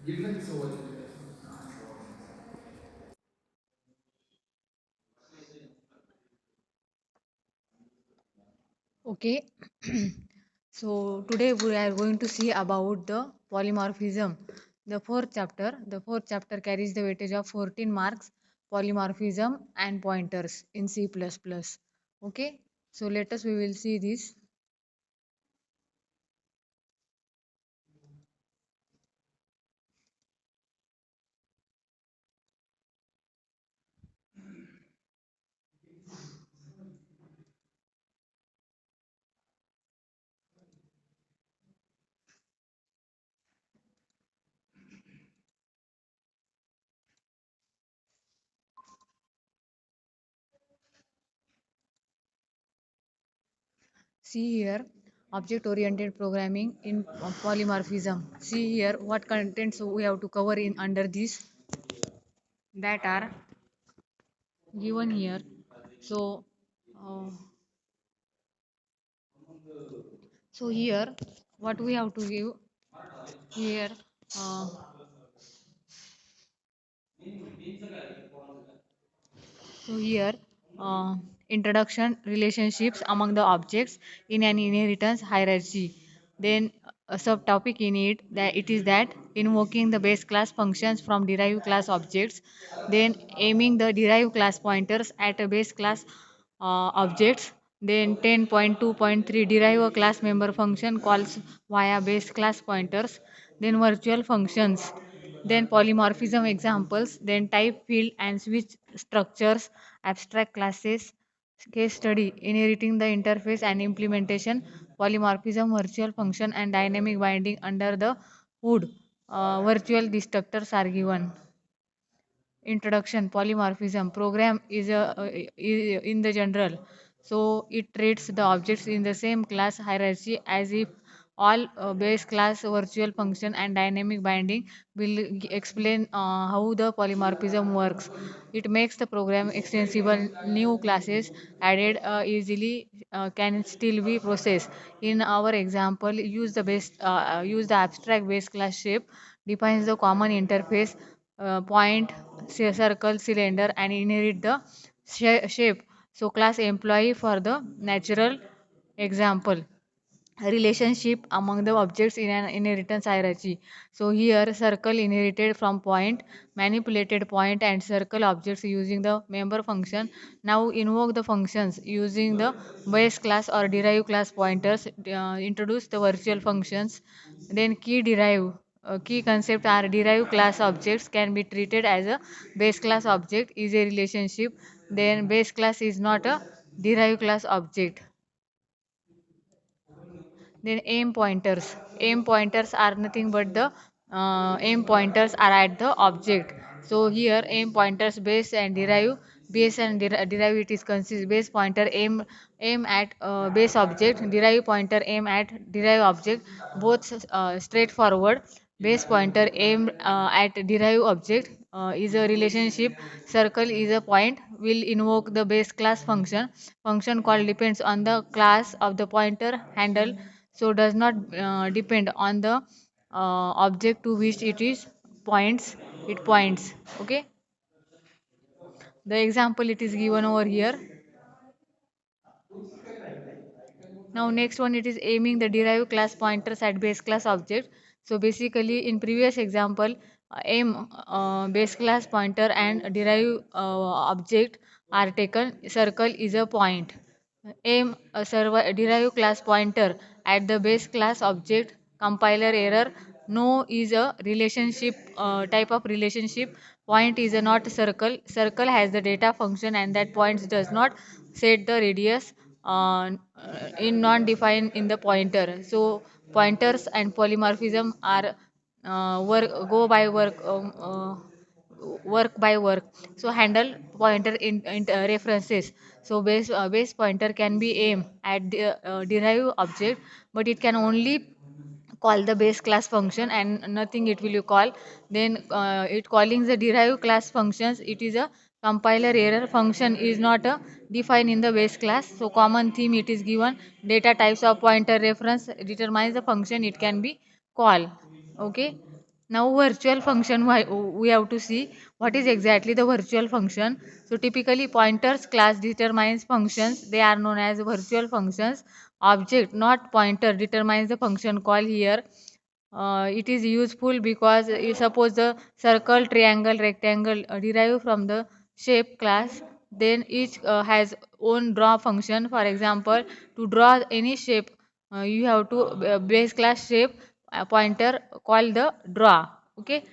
Okay, so today we are going to see about the polymorphism. The fourth chapter carries the weightage of 14 marks, polymorphism and pointers in C++. Okay, so let us we will see this. See here, object-oriented programming in polymorphism. See here, what contents we have to cover in under this that are given here. So, uh, so here, what we have to give here. Uh, So here, introduction relationships among the objects in an inheritance hierarchy. Then a subtopic in it that it is that invoking the base class functions from derived class objects. Then aiming the derived class pointers at a base class objects. Then 10.2.3 derive a class member function calls via base class pointers. Then virtual functions, then polymorphism examples, then type field and switch structures, abstract classes, case study, inheriting the interface and implementation, polymorphism, virtual function and dynamic binding under the hood. Virtual destructors are given. Introduction polymorphism program is in the general, so it treats the objects in the same class hierarchy as if all base class virtual function and dynamic binding will explain how the polymorphism works. It makes the program extensible. New classes added easily can still be processed. In our example, use the abstract base class shape, defines the common interface, point, circle, cylinder, and inherit the shape. So class employee for the natural example, relationship among the objects in an inheritance hierarchy. So here circle inherited from point, manipulated point and circle objects using the member function. Now invoke the functions using the base class or derived class pointers. Introduce the virtual functions. Then key concept are derived class objects can be treated as a base class object is a relationship. Then base class is not a derived class object. Then aim pointers. Aim pointers are nothing but the aim pointers are at the object. So here aim pointers base and derive. Base and derive it is consist base pointer aim at base object. Derive pointer aim at derive object. Both straightforward. Base pointer aim at derive object is a relationship. Circle is a point. Will invoke the base class function. Function call depends on the class of the pointer handle, so does not depend on the object to which it points. Okay, the example it is given over here. Now next one, it is aiming the derived class pointers at base class object. So basically in previous example, aim base class pointer and derived object are taken. Circle is a point. Aim a derived class pointer at the base class object. Compiler error. No is a relationship type of relationship. Point is a not circle. Circle has the data function and that points does not set the radius in non-defined in the pointer. So pointers and polymorphism are work by work. So handle pointer in references. So base pointer can be aimed at the derived object, but it can only call the base class function and nothing it will you call. Then it calling the derived class functions, it is a compiler error. Function is not defined in the base class. So common theme it is given, data types of pointer reference determines the function it can be called. Okay, Now virtual function, we have to see what is exactly the virtual function. So typically pointers class determines functions. They are known as virtual functions. Object not pointer determines the function call here. It is useful because you suppose the circle, triangle, rectangle derive from the shape class. Then each has own draw function. For example, to draw any shape, you have to base class shape pointer called the draw. Okay,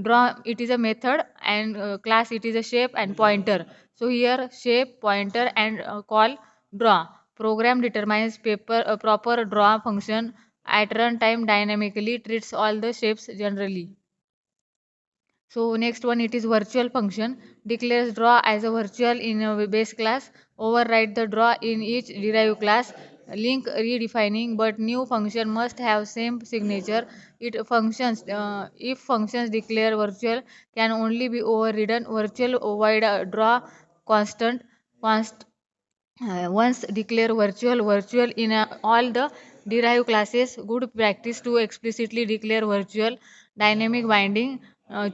draw it is a method and class it is a shape and pointer. So here shape, pointer and call draw. Program determines proper draw function at runtime dynamically treats all the shapes generally. So next one it is virtual function declares draw as a virtual in a base class, override the draw in each derived class, link redefining but new function must have same signature. It functions if functions declare virtual can only be overridden virtual void draw constant const once declare virtual in all the derived classes. Good practice to explicitly declare virtual. Dynamic binding,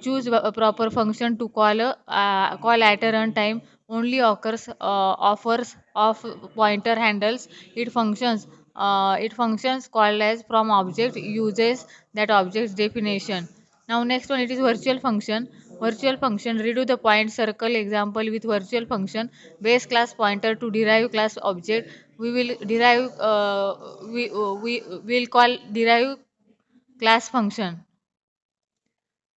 choose a proper function to call at a runtime only occurs offers of pointer handles it functions called as from object uses that object's definition. Now next one it is virtual function. Virtual function redo the point circle example with virtual function base class pointer to derive class object. We will derive we will call derive class function.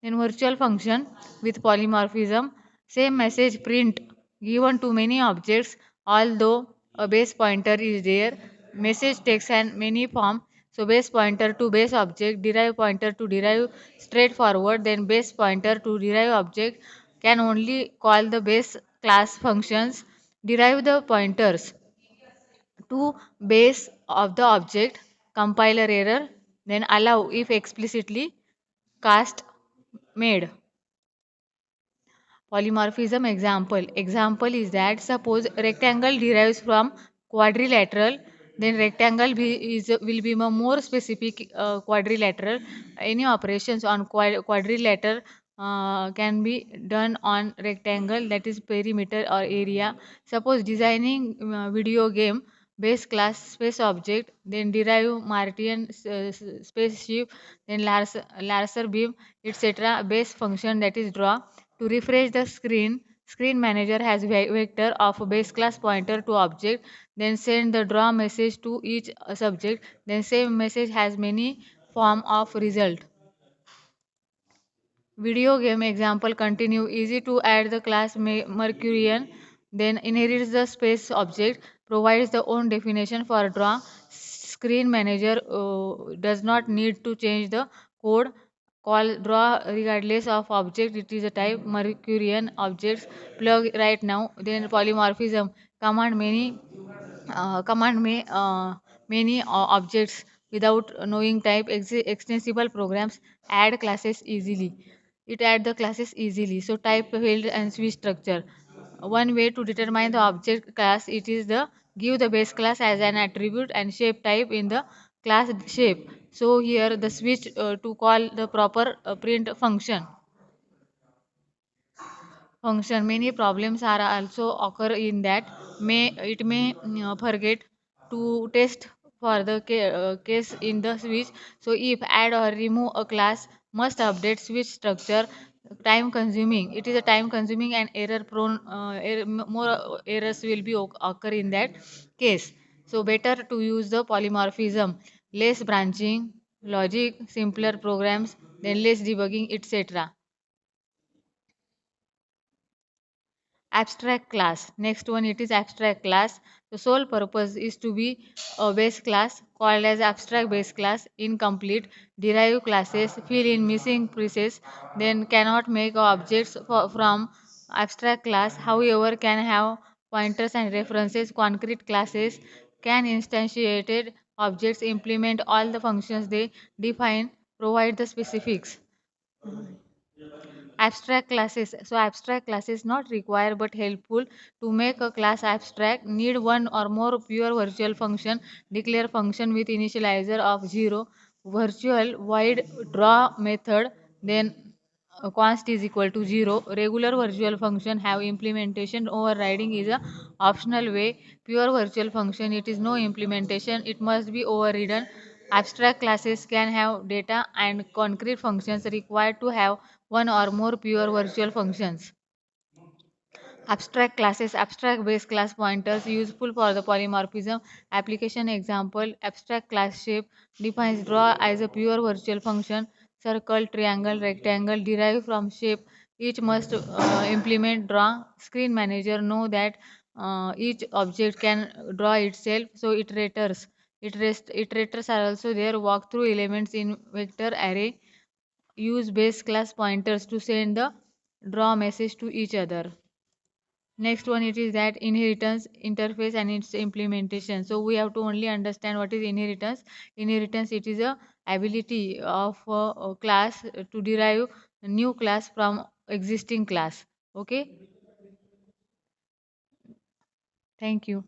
In virtual function with polymorphism, same message print given to many objects, although a base pointer is there. Message takes an many form. So base pointer to base object, derive pointer to derive straightforward, then base pointer to derive object can only call the base class functions, derive the pointers to base of the object, compiler error, then allow if explicitly cast made. Polymorphism example. Example is that suppose rectangle derives from quadrilateral, then rectangle will be a more specific quadrilateral. Any operations on quadrilateral can be done on rectangle that is perimeter or area. Suppose designing video game base class space object, then derive Martian spaceship, then laser beam, etc. Base function that is draw. To refresh the screen, screen manager has vector of base class pointer to object, then send the draw message to each subject, then same message has many form of result. Video game example continue easy to add the class Mercurian, then inherits the space object, provides the own definition for draw. Screen manager does not need to change the code. Call draw regardless of object. It is a type Mercurian objects. Plug right now. Then polymorphism command many objects without knowing type. Extensible programs add classes easily. It add the classes easily. So type field and switch structure. One way to determine the object class it is the give the base class as an attribute and shape type in the class shape. So here the switch to call the proper print function. Many problems are also occur in that may it may forget to test for the case in the switch. So if add or remove a class must update switch structure. Time consuming, it is a time consuming and error prone. More errors will be occur in that case. So better to use the polymorphism, less branching logic, simpler programs, then less debugging, etc. Abstract class. Next one it is abstract class. The sole purpose is to be a base class called as abstract base class. Incomplete derived classes fill in missing pieces, then cannot make objects from abstract class, however can have pointers and references. Concrete classes can instantiated objects implement all the functions they define, provide the specifics. Abstract classes. So abstract classes not required but helpful. To make a class abstract need one or more pure virtual function. Declare function with initializer of 0. Virtual void draw method Then const is equal to 0. Regular virtual function have implementation. Overriding is a optional way. Pure virtual function, it is no implementation, it must be overridden. Abstract classes can have data, and concrete functions required to have one or more pure virtual functions. Abstract classes, abstract base class pointers useful for the polymorphism application. Example, abstract class shape defines draw as a pure virtual function. Circle, triangle, rectangle derive from shape. Each must implement draw. Screen manager know that each object can draw itself. So iterators are also there. Walk through elements in vector array. Use base class pointers to send the draw message to each other. Next one, it is that inheritance interface and its implementation. So we have to only understand what is inheritance. Inheritance, it is a ability of a class to derive a new class from existing class. Okay, thank you.